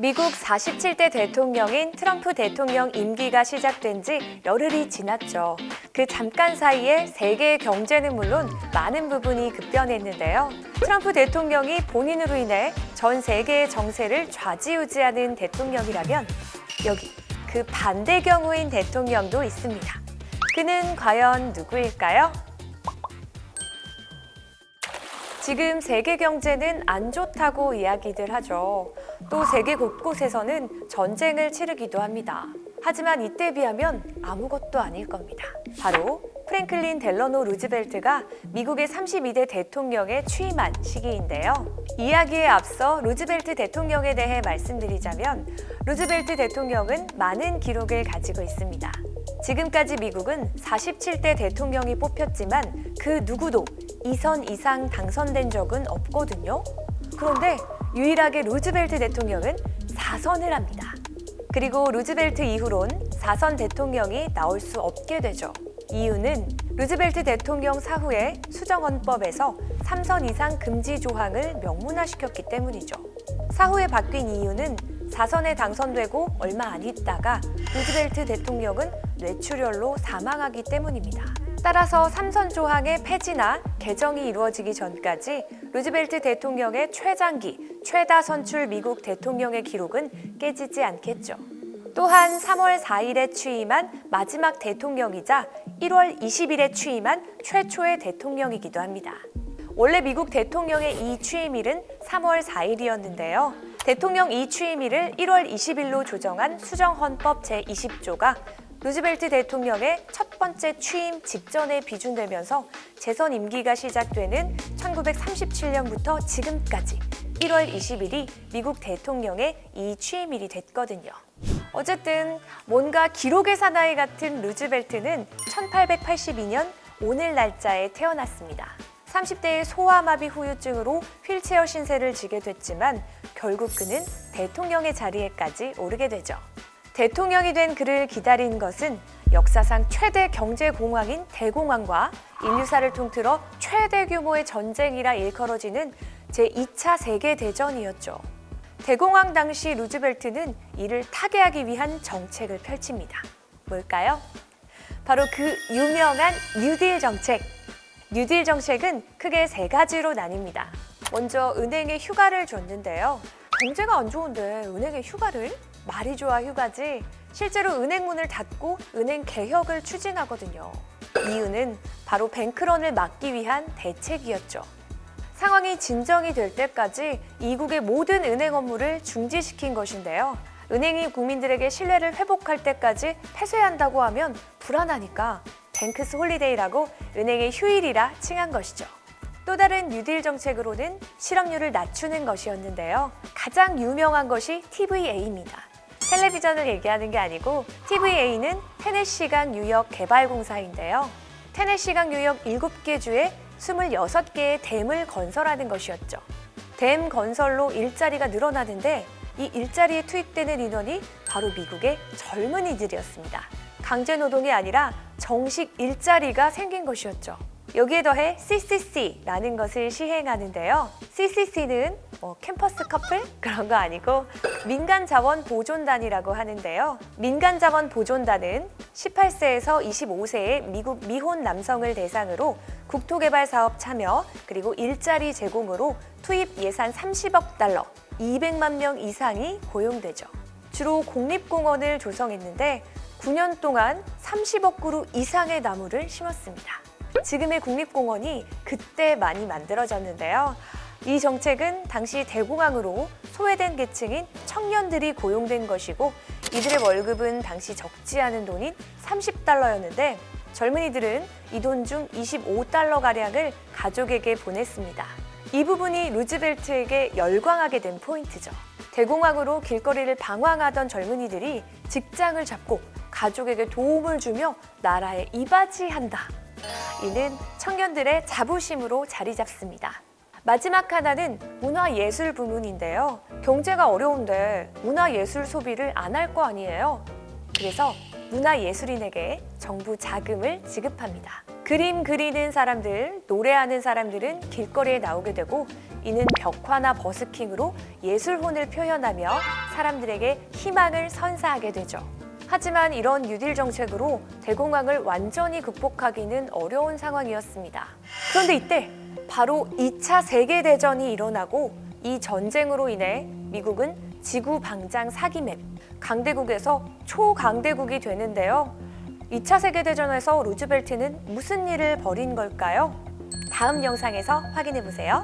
미국 47대 대통령인 트럼프 대통령 임기가 시작된 지 열흘이 지났죠. 그 잠깐 사이에 세계의 경제는 물론 많은 부분이 급변했는데요. 트럼프 대통령이 본인으로 인해 전 세계의 정세를 좌지우지하는 대통령이라면 여기 그 반대 경우인 대통령도 있습니다. 그는 과연 누구일까요? 지금 세계 경제는 안 좋다고 이야기들 하죠. 또 세계 곳곳에서는 전쟁을 치르기도 합니다. 하지만 이때에 비하면 아무것도 아닐 겁니다. 바로 프랭클린 델러노 루즈벨트가 미국의 32대 대통령에 취임한 시기인데요. 이야기에 앞서 루즈벨트 대통령에 대해 말씀드리자면 루즈벨트 대통령은 많은 기록을 가지고 있습니다. 지금까지 미국은 47대 대통령이 뽑혔지만 그 누구도 2선 이상 당선된 적은 없거든요. 그런데 유일하게 루즈벨트 대통령은 4선을 합니다. 그리고 루즈벨트 이후론 4선 대통령이 나올 수 없게 되죠. 이유는 루즈벨트 대통령 사후에 수정헌법에서 3선 이상 금지 조항을 명문화시켰기 때문이죠. 사후에 바뀐 이유는 4선에 당선되고 얼마 안 있다가 루즈벨트 대통령은 뇌출혈로 사망하기 때문입니다. 따라서 3선 조항의 폐지나 개정이 이루어지기 전까지 루즈벨트 대통령의 최장기, 최다 선출 미국 대통령의 기록은 깨지지 않겠죠. 또한 3월 4일에 취임한 마지막 대통령이자 1월 20일에 취임한 최초의 대통령이기도 합니다. 원래 미국 대통령의 이 취임일은 3월 4일이었는데요. 대통령 이 취임일을 1월 20일로 조정한 수정헌법 제20조가 루즈벨트 대통령의 첫 번째 취임 직전에 비준되면서 재선 임기가 시작되는 1937년부터 지금까지 1월 20일이 미국 대통령의 이 취임일이 됐거든요. 어쨌든 뭔가 기록의 사나이 같은 루즈벨트는 1882년 오늘 날짜에 태어났습니다. 30대의 소아마비 후유증으로 휠체어 신세를 지게 됐지만 결국 그는 대통령의 자리에까지 오르게 되죠. 대통령이 된 그를 기다린 것은 역사상 최대 경제공황인 대공황과 인류사를 통틀어 최대 규모의 전쟁이라 일컬어지는 제2차 세계대전이었죠. 대공황 당시 루즈벨트는 이를 타개하기 위한 정책을 펼칩니다. 뭘까요? 바로 그 유명한 뉴딜 정책. 뉴딜 정책은 크게 세 가지로 나뉩니다. 먼저 은행에 휴가를 줬는데요. 경제가 안 좋은데 은행에 휴가를? 말이 좋아 휴가지. 실제로 은행 문을 닫고 은행 개혁을 추진하거든요. 이유는 바로 뱅크런을 막기 위한 대책이었죠. 상황이 진정이 될 때까지 이국의 모든 은행 업무를 중지시킨 것인데요. 은행이 국민들에게 신뢰를 회복할 때까지 폐쇄한다고 하면 불안하니까 뱅크스 홀리데이라고 은행의 휴일이라 칭한 것이죠. 또 다른 뉴딜 정책으로는 실업률을 낮추는 것이었는데요. 가장 유명한 것이 TVA입니다. 텔레비전을 얘기하는 게 아니고 TVA는 테네시강 유역 개발공사인데요. 테네시강 유역 7개 주에 26개의 댐을 건설하는 것이었죠. 댐 건설로 일자리가 늘어나는데 이 일자리에 투입되는 인원이 바로 미국의 젊은이들이었습니다. 강제 노동이 아니라 정식 일자리가 생긴 것이었죠. 여기에 더해 CCC라는 것을 시행하는데요. CCC는 캠퍼스 커플? 그런 거 아니고 민간자원보존단이라고 하는데요. 민간자원보존단은 18세에서 25세의 미국 미혼 남성을 대상으로 국토개발 사업 참여 그리고 일자리 제공으로 투입 예산 30억 달러, 200만 명 이상이 고용되죠. 주로 국립공원을 조성했는데 9년 동안 30억 그루 이상의 나무를 심었습니다. 지금의 국립공원이 그때 많이 만들어졌는데요. 이 정책은 당시 대공황으로 소외된 계층인 청년들이 고용된 것이고 이들의 월급은 당시 적지 않은 돈인 30달러였는데 젊은이들은 이 돈 중 25달러가량을 가족에게 보냈습니다. 이 부분이 루즈벨트에게 열광하게 된 포인트죠. 대공황으로 길거리를 방황하던 젊은이들이 직장을 잡고 가족에게 도움을 주며 나라에 이바지한다. 이는 청년들의 자부심으로 자리 잡습니다. 마지막 하나는 문화예술 부문인데요. 경제가 어려운데 문화예술 소비를 안 할 거 아니에요. 그래서 문화예술인에게 정부 자금을 지급합니다. 그림 그리는 사람들, 노래하는 사람들은 길거리에 나오게 되고 이는 벽화나 버스킹으로 예술혼을 표현하며 사람들에게 희망을 선사하게 되죠. 하지만 이런 뉴딜 정책으로 대공황을 완전히 극복하기는 어려운 상황이었습니다. 그런데 이때 바로 2차 세계대전이 일어나고 이 전쟁으로 인해 미국은 지구 방장 4기맵, 강대국에서 초강대국이 되는데요. 2차 세계대전에서 루즈벨트는 무슨 일을 벌인 걸까요? 다음 영상에서 확인해 보세요.